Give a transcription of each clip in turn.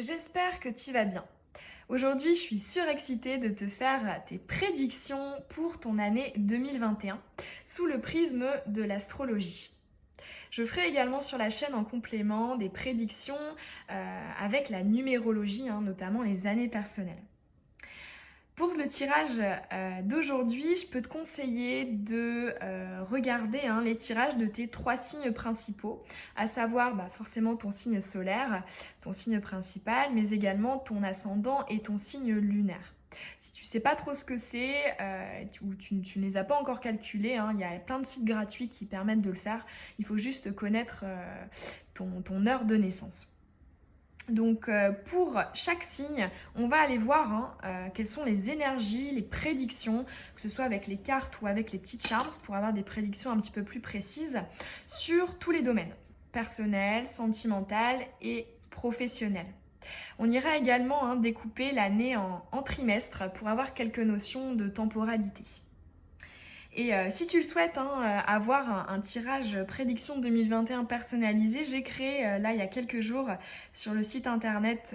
j'espère que tu vas bien. Aujourd'hui, je suis surexcitée de te faire tes prédictions pour ton année 2021 sous le prisme de l'astrologie. Je ferai également sur la chaîne en complément des prédictions avec la numérologie, notamment les années personnelles. Pour le tirage d'aujourd'hui, je peux te conseiller de regarder les tirages de tes 3 signes principaux, à savoir forcément ton signe solaire, ton signe principal, mais également ton ascendant et ton signe lunaire. Si tu ne sais pas trop ce que c'est ou tu ne les as pas encore calculés, il y a plein de sites gratuits qui permettent de le faire. Il faut juste connaître ton heure de naissance. Donc pour chaque signe, on va aller voir quelles sont les énergies, les prédictions, que ce soit avec les cartes ou avec les petits charms, pour avoir des prédictions un petit peu plus précises sur tous les domaines, personnel, sentimental et professionnel. On ira également découper l'année en trimestres pour avoir quelques notions de temporalité. Et si tu le souhaites avoir un tirage prédiction 2021 personnalisé, j'ai créé là il y a quelques jours sur le site internet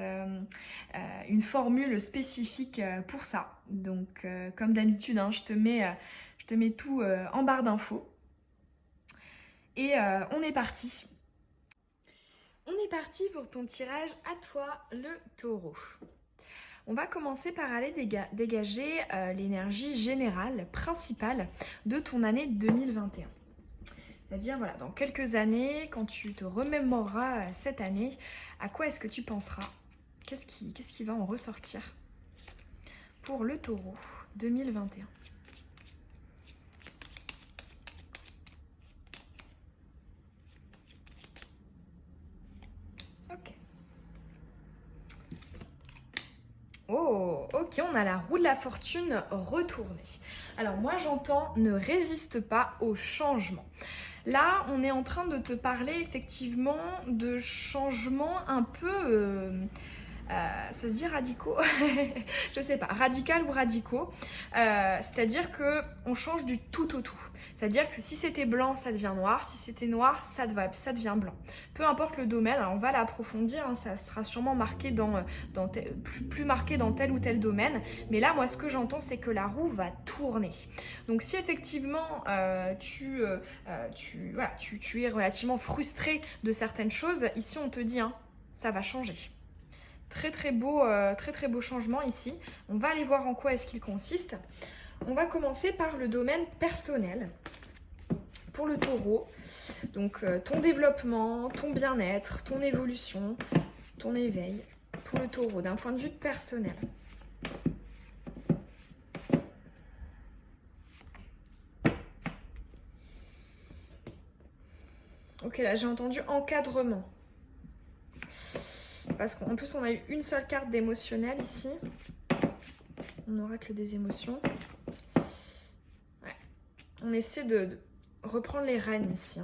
une formule spécifique pour ça. Donc comme d'habitude, je te mets tout en barre d'infos. Et on est parti. On est parti pour ton tirage à toi, le taureau. On va commencer par aller dégager l'énergie générale, principale de ton année 2021. C'est-à-dire, voilà, dans quelques années, quand tu te remémoreras cette année, à quoi est-ce que tu penseras? Qu'est-ce qui va en ressortir pour le taureau 2021? Ok. Oh, ok, on a la roue de la fortune retournée. Alors moi j'entends ne résiste pas au changement. Là, on est en train de te parler effectivement de changements un peu, ça se dit radicaux, je sais pas, radical ou radicaux. C'est-à-dire que on change du tout au tout. C'est-à-dire que si c'était blanc, ça devient noir. Si c'était noir, ça devient blanc. Peu importe le domaine, alors on va l'approfondir. Ça sera sûrement marqué plus marqué dans tel ou tel domaine. Mais là, moi, ce que j'entends, c'est que la roue va tourner. Donc, si effectivement tu es relativement frustré de certaines choses, ici on te dit, ça va changer. Très beau changement ici. On va aller voir en quoi est-ce qu'il consiste. On va commencer par le domaine personnel. Pour le taureau, donc ton développement, ton bien-être, ton évolution, ton éveil. Pour le taureau, d'un point de vue personnel. Ok, là j'ai entendu encadrement. Parce qu'en plus on a eu une seule carte d'émotionnel ici. On aura que des émotions. Ouais. On essaie de reprendre les rênes ici.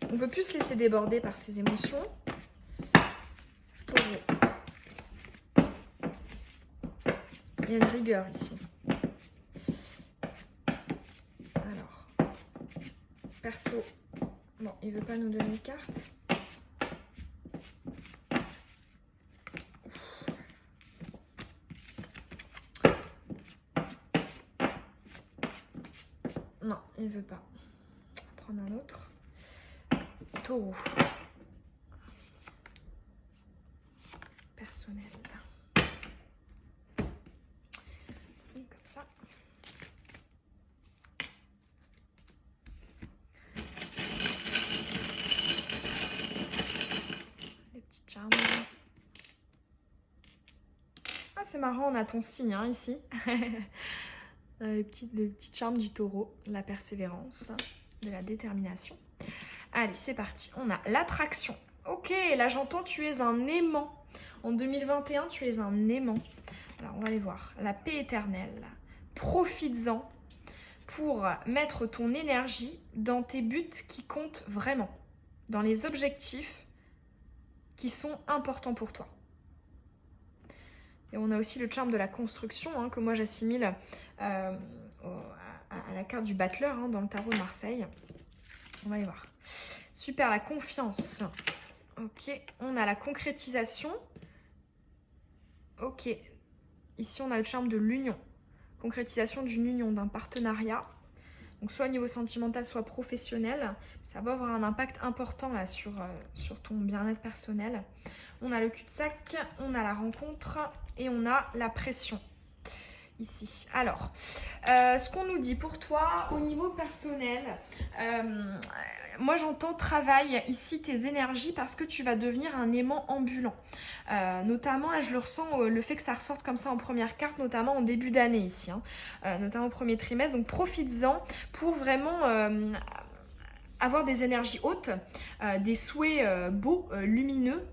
On ne peut plus se laisser déborder par ses émotions. Taureau. Il y a une rigueur ici. Alors, perso. Bon, il ne veut pas nous donner de carte. Non, il veut pas. On va prendre un autre. Taureau. Personnel. Et comme ça. Les petits charmes. Ah, c'est marrant, on a ton signe ici. Le petit charme du taureau, la persévérance, de la détermination. Allez, c'est parti. On a l'attraction. Ok, là j'entends tu es un aimant. En 2021, tu es un aimant. Alors, on va aller voir. La paix éternelle. Profites-en pour mettre ton énergie dans tes buts qui comptent vraiment. Dans les objectifs qui sont importants pour toi. Et on a aussi le charme de la construction que moi j'assimile à la carte du battleur dans le tarot de Marseille. On va aller voir. Super, la confiance. Ok, on a la concrétisation. Ok, ici on a le charme de l'union. Concrétisation d'une union, d'un partenariat. Donc soit au niveau sentimental, soit professionnel. Ça va avoir un impact important là sur ton bien-être personnel. On a le cul-de-sac, on a la rencontre et on a la pression. Ici. Alors, ce qu'on nous dit pour toi au niveau personnel, moi j'entends travail ici tes énergies parce que tu vas devenir un aimant ambulant. Notamment, là je le ressens, le fait que ça ressorte comme ça en première carte, notamment en début d'année ici, hein, notamment au premier trimestre. Donc profites-en pour vraiment avoir des énergies hautes, des souhaits beaux, lumineux,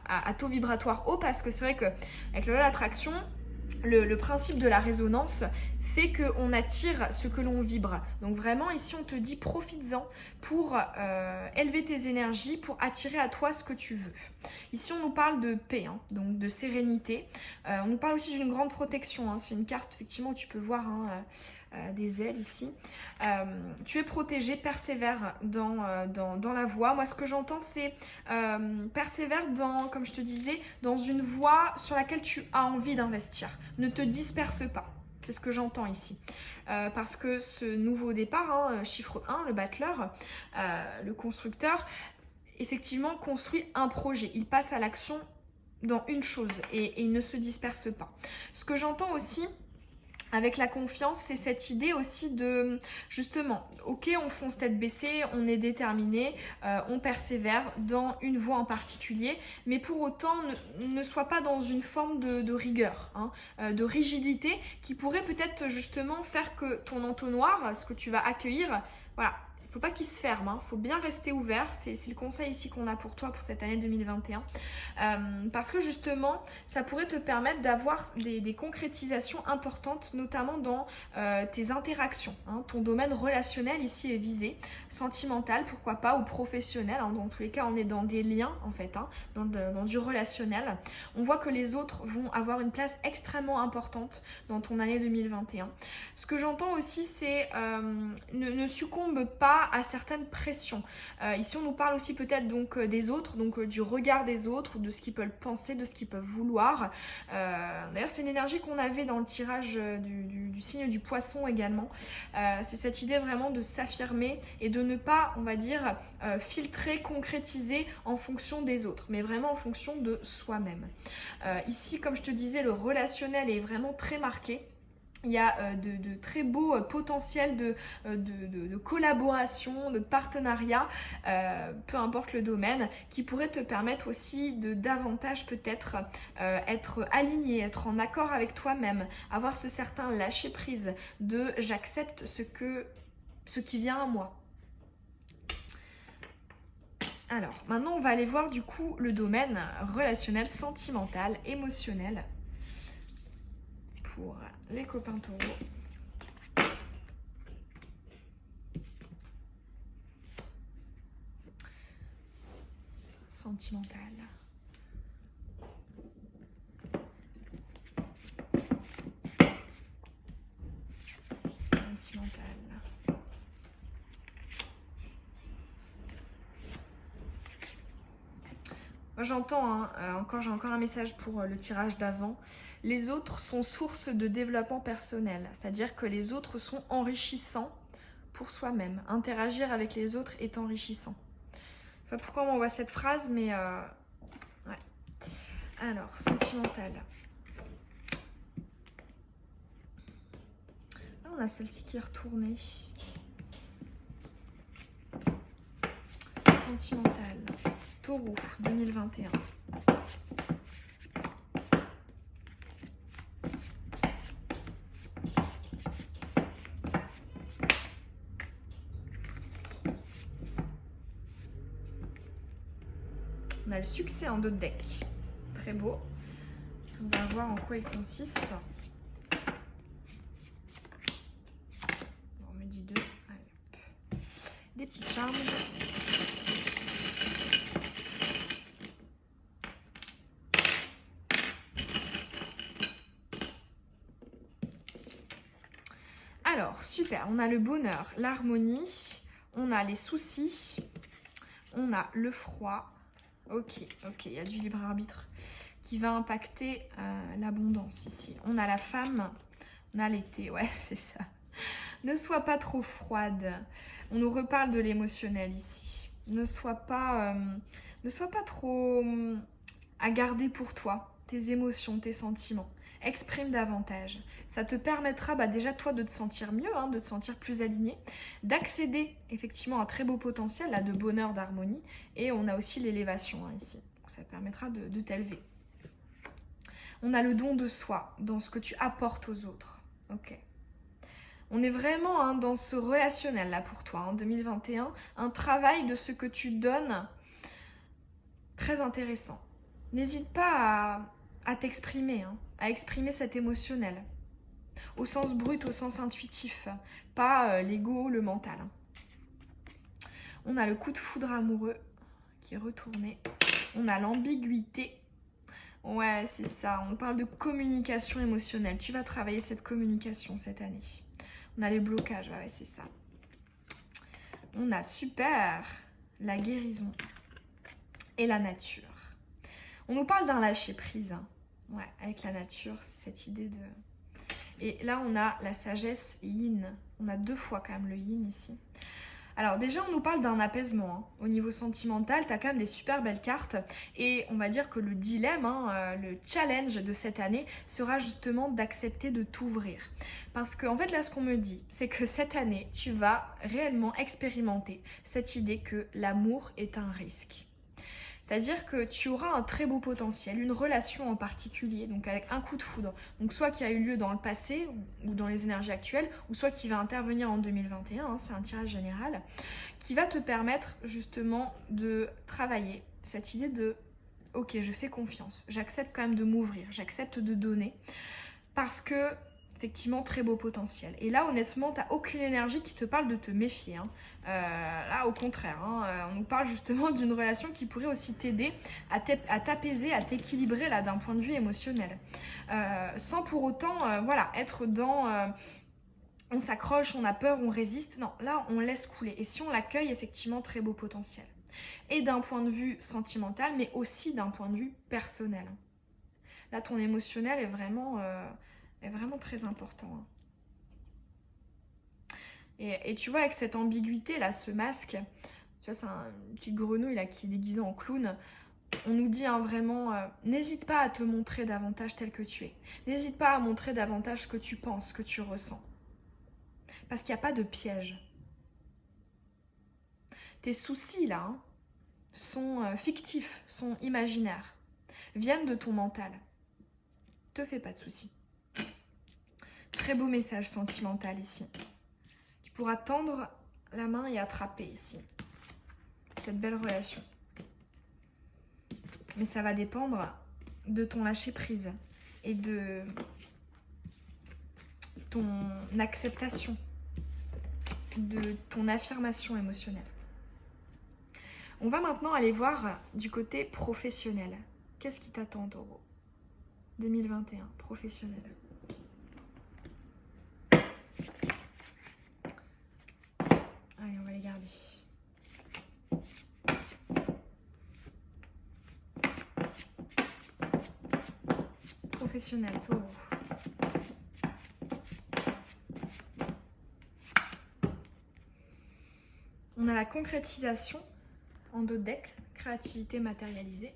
à taux vibratoire haut, parce que c'est vrai qu'avec le loi de l'attraction, le principe de la résonance fait qu'on attire ce que l'on vibre. Donc vraiment ici on te dit profites-en pour élever tes énergies, pour attirer à toi ce que tu veux. Ici on nous parle de paix, hein, donc de sérénité. On nous parle aussi d'une grande protection, hein. C'est une carte effectivement où tu peux voir des ailes ici. Tu es protégé, persévère dans la voie. Moi ce que j'entends c'est persévère comme je te disais, dans une voie sur laquelle tu as envie d'investir. Ne te disperse pas. C'est ce que j'entends ici. Parce que ce nouveau départ, hein, chiffre 1, le battleur, le constructeur, effectivement construit un projet. Il passe à l'action dans une chose et il ne se disperse pas. Ce que j'entends aussi avec la confiance, c'est cette idée aussi de, justement, ok, on fonce tête baissée, on est déterminé, on persévère dans une voie en particulier, mais pour autant, ne sois pas dans une forme de rigueur, hein, de rigidité, qui pourrait peut-être justement faire que ton entonnoir, ce que tu vas accueillir, voilà, il ne faut pas qu'il se ferme, il faut bien rester ouvert, c'est le conseil ici qu'on a pour toi pour cette année 2021, parce que justement ça pourrait te permettre d'avoir des concrétisations importantes, notamment dans tes interactions, hein. Ton domaine relationnel ici est visé, sentimental pourquoi pas, ou professionnel, hein. Dans tous les cas on est dans des liens en fait, hein, dans du relationnel. On voit que les autres vont avoir une place extrêmement importante dans ton année 2021. Ce que j'entends aussi c'est ne succombe pas à certaines pressions. Ici on nous parle aussi peut-être donc des autres, donc du regard des autres, de ce qu'ils peuvent penser, de ce qu'ils peuvent vouloir. D'ailleurs c'est une énergie qu'on avait dans le tirage du signe du poisson également. C'est cette idée vraiment de s'affirmer et de ne pas, on va dire, filtrer, concrétiser en fonction des autres, mais vraiment en fonction de soi-même. Ici comme je te disais, le relationnel est vraiment très marqué. Il y a de très beaux potentiels de collaboration, de partenariat, peu importe le domaine, qui pourraient te permettre aussi de davantage peut-être être aligné, être en accord avec toi-même, avoir ce certain lâcher-prise de j'accepte ce qui vient à moi. Alors, maintenant on va aller voir du coup le domaine relationnel, sentimental, émotionnel pour les copains taureaux. Sentimental. Sentimental. Moi j'entends, j'ai encore un message pour le tirage d'avant. Les autres sont source de développement personnel, c'est-à-dire que les autres sont enrichissants pour soi-même. Interagir avec les autres est enrichissant. Je sais pas pourquoi on voit cette phrase, mais ouais. Alors, sentimental. Là, on a celle-ci qui est retournée. Sentimental. Taureau 2021. On a le succès en dos de deck. Très beau. On va voir en quoi il consiste. On me dit 2. Allez. Des petits charmes. Alors, super. On a le bonheur, l'harmonie. On a les soucis. On a le froid. Ok, il y a du libre arbitre qui va impacter l'abondance ici. On a la femme, on a l'été, ouais, c'est ça. Ne sois pas trop froide. On nous reparle de l'émotionnel ici. Ne sois pas trop à garder pour toi tes émotions, tes sentiments. Exprime davantage. Ça te permettra déjà toi de te sentir mieux, hein, de te sentir plus aligné, d'accéder effectivement à un très beau potentiel là, de bonheur, d'harmonie. Et on a aussi l'élévation hein, ici. Donc, ça permettra de t'élever. On a le don de soi dans ce que tu apportes aux autres. Ok. On est vraiment hein, dans ce relationnel là pour toi en 2021. Un travail de ce que tu donnes très intéressant. N'hésite pas à t'exprimer, hein, à exprimer cet émotionnel. Au sens brut, au sens intuitif, pas l'ego, le mental. On a le coup de foudre amoureux qui est retourné. On a l'ambiguïté. Ouais, c'est ça. On parle de communication émotionnelle. Tu vas travailler cette communication cette année. On a les blocages. Ouais, c'est ça. On a super la guérison et la nature. On nous parle d'un lâcher prise. Hein. Ouais, avec la nature, c'est cette idée de... Et là, on a la sagesse yin. On a 2 fois quand même le yin ici. Alors déjà, on nous parle d'un apaisement. Hein. Au niveau sentimental, tu as quand même des super belles cartes. Et on va dire que le dilemme, hein, le challenge de cette année sera justement d'accepter de t'ouvrir. Parce qu'en fait, là, ce qu'on me dit, c'est que cette année, tu vas réellement expérimenter cette idée que l'amour est un risque. C'est-à-dire que tu auras un très beau potentiel, une relation en particulier, donc avec un coup de foudre. Donc soit qui a eu lieu dans le passé ou dans les énergies actuelles, ou soit qui va intervenir en 2021, hein, c'est un tirage général, qui va te permettre justement de travailler cette idée de « Ok, je fais confiance, j'accepte quand même de m'ouvrir, j'accepte de donner, parce que effectivement, très beau potentiel. » Et là, honnêtement, tu n'as aucune énergie qui te parle de te méfier. Hein. Là, au contraire, hein, on nous parle justement d'une relation qui pourrait aussi t'aider à t'apaiser, à t'équilibrer là d'un point de vue émotionnel. Sans pour autant voilà, être dans... on s'accroche, on a peur, on résiste. Non, là, on laisse couler. Et si on l'accueille, effectivement, très beau potentiel. Et d'un point de vue sentimental, mais aussi d'un point de vue personnel. Là, ton émotionnel est vraiment très important. Hein. Et tu vois, avec cette ambiguïté, là, ce masque, tu vois, c'est une petite grenouille là, qui est déguisée en clown. On nous dit hein, vraiment, n'hésite pas à te montrer davantage tel que tu es. N'hésite pas à montrer davantage ce que tu penses, ce que tu ressens. Parce qu'il n'y a pas de piège. Tes soucis, là, hein, sont fictifs, sont imaginaires. Viennent de ton mental. Te fais pas de soucis. Très beau message sentimental ici. Tu pourras tendre la main et attraper ici cette belle relation. Mais ça va dépendre de ton lâcher prise et de ton acceptation, de ton affirmation émotionnelle. On va maintenant aller voir du côté professionnel. Qu'est-ce qui t'attend, Taureau ? 2021, professionnel. Allez, on va les garder. Professionnel, Taureau. On a la concrétisation en 2 decks, créativité matérialisée.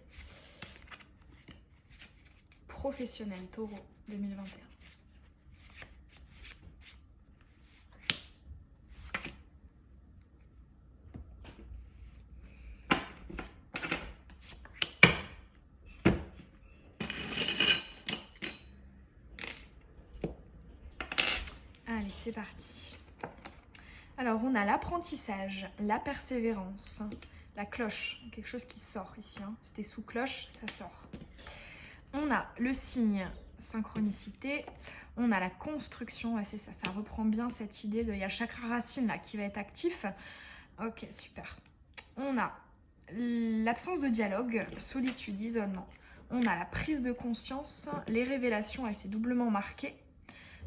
Professionnel, Taureau, 2021. Allez, c'est parti. Alors, on a l'apprentissage, la persévérance, la cloche, quelque chose qui sort ici. Hein. C'était sous cloche, ça sort. On a le signe synchronicité, on a la construction, ouais, c'est ça, ça reprend bien cette idée de... Il y a le chakra racine là qui va être actif. Ok, super. On a l'absence de dialogue, solitude, isolement. On a la prise de conscience, les révélations, et c'est doublement marqué.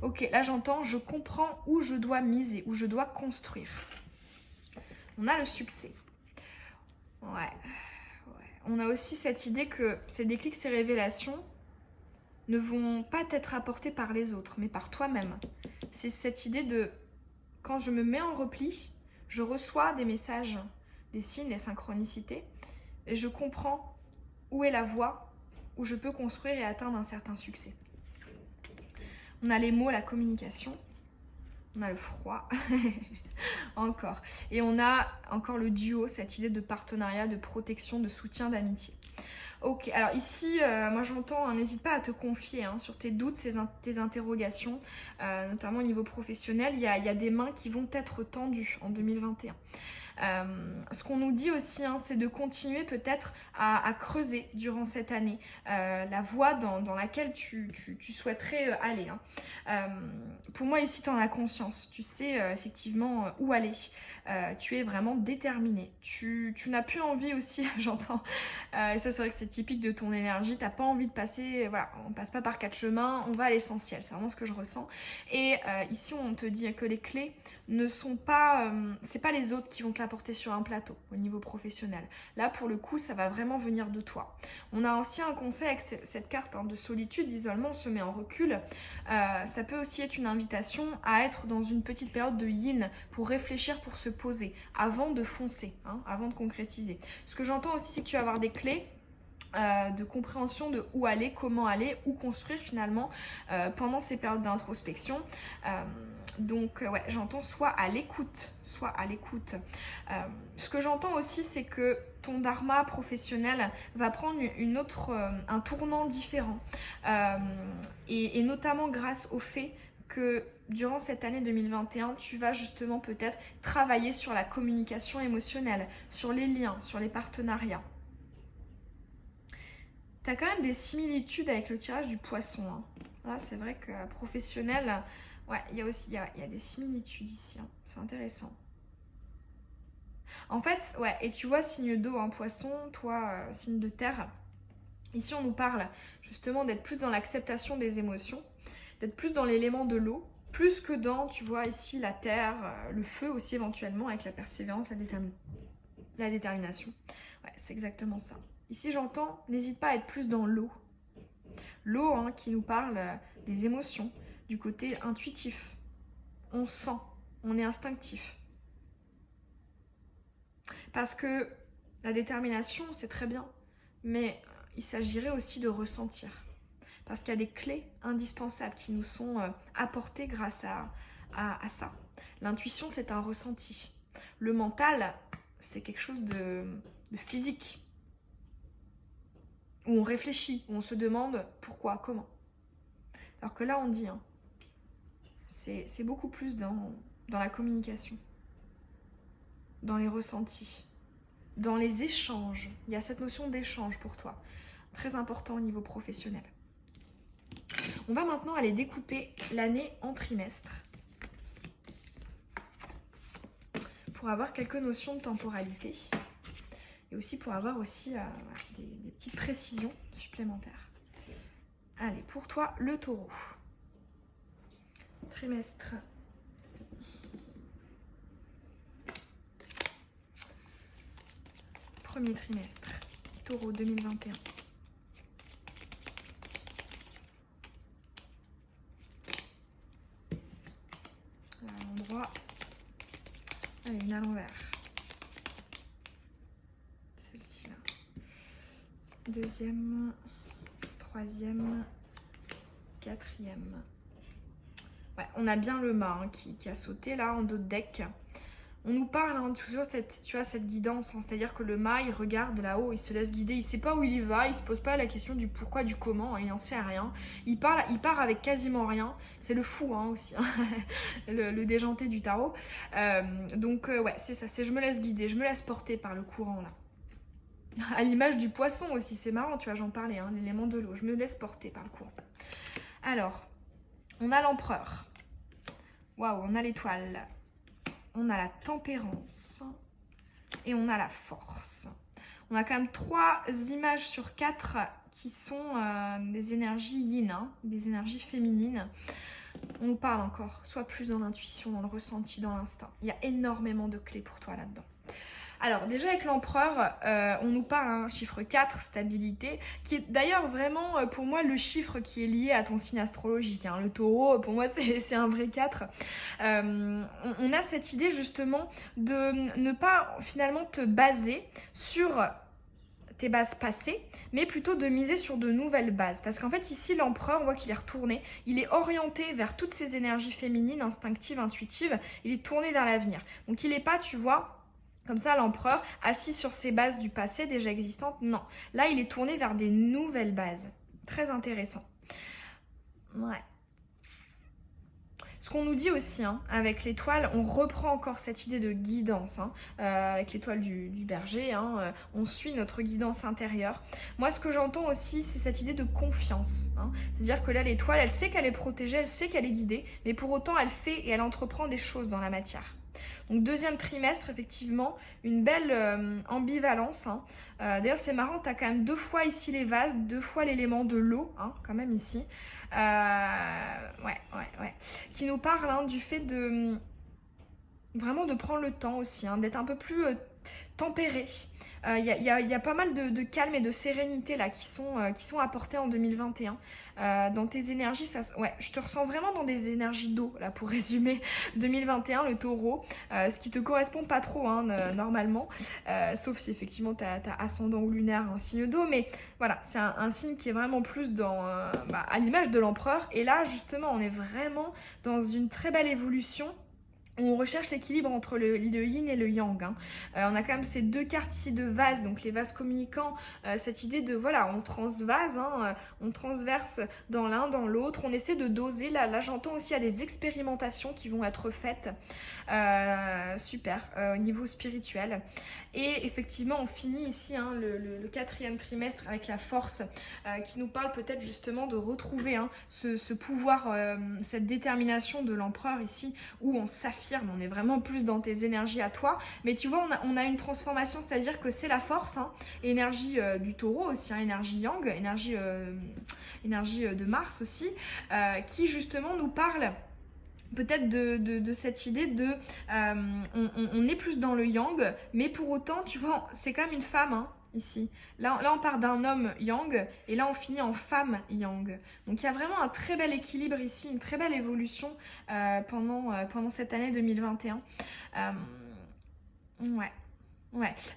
Ok, là j'entends, je comprends où je dois miser, où je dois construire. On a le succès. Ouais. on a aussi cette idée que ces déclics, ces révélations ne vont pas être apportées par les autres, mais par toi-même. C'est cette idée de, quand je me mets en repli, je reçois des messages, des signes, des synchronicités, et je comprends où est la voie où je peux construire et atteindre un certain succès. On a les mots, la communication, on a le froid, encore. Et on a encore le duo, cette idée de partenariat, de protection, de soutien, d'amitié. Ok, alors ici, moi j'entends, n'hésite pas à te confier sur tes doutes, tes interrogations, notamment au niveau professionnel. Il y a des mains qui vont être tendues en 2021. Ce qu'on nous dit aussi, c'est de continuer peut-être à creuser durant cette année la voie dans laquelle tu souhaiterais aller. Pour moi, ici, tu en as conscience. Tu sais effectivement où aller. Tu es vraiment déterminé. Tu n'as plus envie aussi, j'entends, et ça c'est vrai que c'est typique de ton énergie, t'as pas envie de passer, voilà, on passe pas par 4 chemins, on va à l'essentiel, c'est vraiment ce que je ressens. Et ici on te dit que les clés ne sont pas, c'est pas les autres qui vont te l'apporter sur un plateau au niveau professionnel. Là pour le coup ça va vraiment venir de toi. On a aussi un conseil avec cette carte de solitude, d'isolement, on se met en recul. Ça peut aussi être une invitation à être dans une petite période de yin pour réfléchir, pour se poser avant de foncer, avant de concrétiser. Ce que j'entends aussi c'est que tu vas avoir des clés de compréhension de où aller, comment aller, où construire finalement pendant ces périodes d'introspection. Donc ouais, j'entends soit à l'écoute. Ce que j'entends aussi c'est que ton dharma professionnel va prendre un tournant différent et notamment grâce au fait que durant cette année 2021, tu vas justement peut-être travailler sur la communication émotionnelle, sur les liens, sur les partenariats. Tu as quand même des similitudes avec le tirage du poisson. Là, c'est vrai que professionnel, ouais, il y a des similitudes ici. C'est intéressant. En fait, ouais, et tu vois, signe d'eau, poisson, toi, signe de terre. Ici, on nous parle justement d'être plus dans l'acceptation des émotions, d'être plus dans l'élément de l'eau, plus que dans, tu vois, ici, la terre, le feu aussi éventuellement, avec la persévérance, la détermination. Ouais, c'est exactement ça. Ici, j'entends, n'hésite pas à être plus dans l'eau. L'eau qui nous parle des émotions, du côté intuitif. On sent, on est instinctif. Parce que la détermination, c'est très bien, mais il s'agirait aussi de ressentir. Parce qu'il y a des clés indispensables qui nous sont apportées grâce à ça. L'intuition, c'est un ressenti. Le mental, c'est quelque chose de physique. Où on réfléchit, où on se demande pourquoi, comment. Alors que là, on dit, c'est beaucoup plus dans la communication, dans les ressentis, dans les échanges. Il y a cette notion d'échange pour toi, très important au niveau professionnel. On va maintenant aller découper l'année en trimestres pour avoir quelques notions de temporalité. Et aussi pour avoir aussi des petites précisions supplémentaires. Allez, pour toi, le taureau. Trimestre. Premier trimestre. Taureau 2021. À l'endroit. Allez, une à l'envers. Celle-ci là. Deuxième, troisième, quatrième. Ouais, on a bien le mât qui a sauté là en dos de deck. On nous parle toujours cette guidance, c'est-à-dire que le mât il regarde là-haut, il se laisse guider, il sait pas où il va, il se pose pas la question du pourquoi, du comment, il n'en sait rien. Il part avec quasiment rien. C'est le fou aussi, le déjanté du tarot. Donc ouais, c'est ça, c'est je me laisse guider, je me laisse porter par le courant là. À l'image du poisson aussi, c'est marrant, tu vois, j'en parlais, l'élément de l'eau. Je me laisse porter par le courant. Alors, on a l'empereur. Waouh, on a l'étoile. On a la tempérance. Et on a la force. On a quand même 3 images sur 4 qui sont des énergies yin, des énergies féminines. On nous parle encore, soit plus dans l'intuition, dans le ressenti, dans l'instinct. Il y a énormément de clés pour toi là-dedans. Alors déjà avec l'empereur, on nous parle un chiffre 4, stabilité, qui est d'ailleurs vraiment pour moi le chiffre qui est lié à ton signe astrologique. Hein. Le taureau, pour moi c'est un vrai 4. On a cette idée justement de ne pas finalement te baser sur tes bases passées, mais plutôt de miser sur de nouvelles bases. Parce qu'en fait ici l'empereur, on voit qu'il est retourné, il est orienté vers toutes ces énergies féminines, instinctives, intuitives, il est tourné vers l'avenir. Donc il n'est pas, tu vois, comme ça, l'empereur, assis sur ses bases du passé déjà existantes, non. Là, il est tourné vers des nouvelles bases. Très intéressant. Ouais. Ce qu'on nous dit aussi, hein, avec l'étoile, on reprend encore cette idée de guidance. Hein, avec l'étoile du berger, hein, on suit notre guidance intérieure. Moi, ce que j'entends aussi, c'est cette idée de confiance. Hein. C'est-à-dire que là, l'étoile, elle sait qu'elle est protégée, elle sait qu'elle est guidée, mais pour autant, elle fait et elle entreprend des choses dans la matière. Donc deuxième trimestre, effectivement, une belle ambivalence. Hein. D'ailleurs, c'est marrant, tu as quand même 2 fois ici les vases, 2 fois l'élément de l'eau, hein, quand même ici. Ouais. Qui nous parle hein, du fait de vraiment de prendre le temps aussi, hein, d'être un peu plus tempéré. Il y a pas mal de calme et de sérénité là qui sont apportés en 2021. Dans tes énergies, ouais, je te ressens vraiment dans des énergies d'eau là pour résumer 2021 le taureau, ce qui te correspond pas trop hein, normalement, sauf si effectivement t'as ascendant ou lunaire un signe d'eau, mais voilà, c'est un signe qui est vraiment plus dans à l'image de l'empereur. Et là justement, on est vraiment dans une très belle évolution. On recherche l'équilibre entre le yin et le yang. Hein. On a quand même ces 2 cartes ici de vases, donc les vases communicants, cette idée de voilà, on transvase, hein, on transverse dans l'un, dans l'autre, on essaie de doser. Là j'entends aussi il y a des expérimentations qui vont être faites, super, au niveau spirituel. Et effectivement, on finit ici hein, le 4e trimestre avec la force qui nous parle peut-être justement de retrouver hein, ce pouvoir, cette détermination de l'empereur ici, où on s'affirme, on est vraiment plus dans tes énergies à toi. Mais tu vois, on a une transformation, c'est-à-dire que c'est la force, hein, énergie du taureau aussi, hein, énergie yang, énergie de Mars aussi, qui justement nous parle peut-être de cette idée de on est plus dans le yang, mais pour autant tu vois c'est quand même une femme hein, ici. Là on part d'un homme yang et là on finit en femme yang. Donc il y a vraiment un très bel équilibre ici, une très belle évolution pendant cette année 2021. Ouais.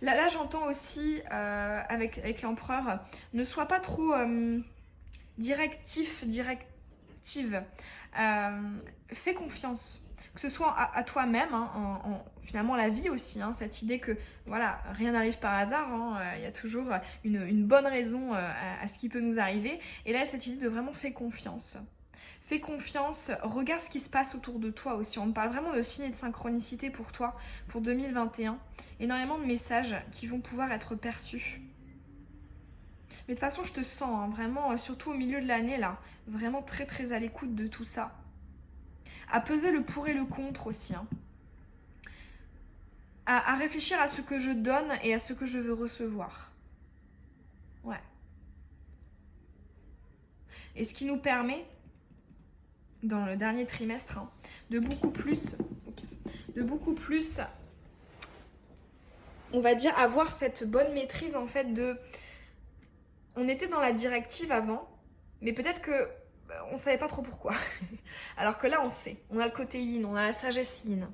Là j'entends aussi avec l'empereur, ne sois pas trop directive. Fais confiance, que ce soit à toi-même, hein, finalement la vie aussi, hein, cette idée que voilà, rien n'arrive par hasard, hein, y a toujours une bonne raison à ce qui peut nous arriver. Et là, cette idée de vraiment fais confiance. Fais confiance, regarde ce qui se passe autour de toi aussi. On me parle vraiment de signes et de synchronicité pour toi, pour 2021. Énormément de messages qui vont pouvoir être perçus. Mais de toute façon, je te sens hein, vraiment, surtout au milieu de l'année, là, vraiment très très à l'écoute de tout ça. À peser le pour et le contre aussi. Hein. À réfléchir à ce que je donne et à ce que je veux recevoir. Ouais. Et ce qui nous permet, dans le dernier trimestre, hein, de beaucoup plus, on va dire, avoir cette bonne maîtrise en fait de... On était dans la directive avant, mais peut-être que on savait pas trop pourquoi. Alors que là, on sait. On a le côté yin, on a la sagesse yin.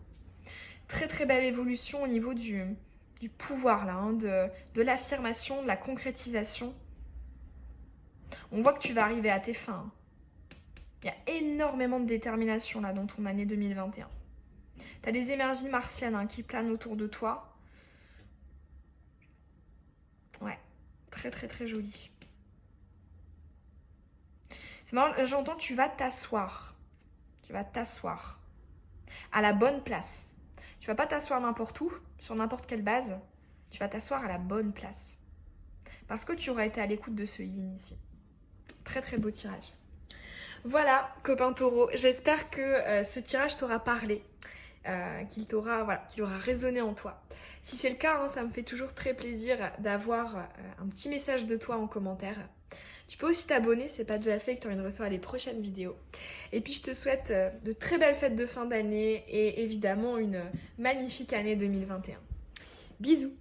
Très très belle évolution au niveau du pouvoir là, hein, de l'affirmation, de la concrétisation. On voit que tu vas arriver à tes fins. Il y a énormément de détermination là dans ton année 2021. Tu as des énergies martiennes hein, qui planent autour de toi. Ouais, très très très joli. C'est marrant, là j'entends tu vas t'asseoir. Tu vas t'asseoir à la bonne place. Tu vas pas t'asseoir n'importe où, sur n'importe quelle base. Tu vas t'asseoir à la bonne place. Parce que tu auras été à l'écoute de ce yin ici. Très très beau tirage. Voilà, copain taureau. J'espère que ce tirage t'aura parlé. Qu'il aura résonné en toi. Si c'est le cas, hein, ça me fait toujours très plaisir d'avoir un petit message de toi en commentaire. Tu peux aussi t'abonner, c'est pas déjà fait, que tu as envie de recevoir les prochaines vidéos. Et puis je te souhaite de très belles fêtes de fin d'année et évidemment une magnifique année 2021. Bisous!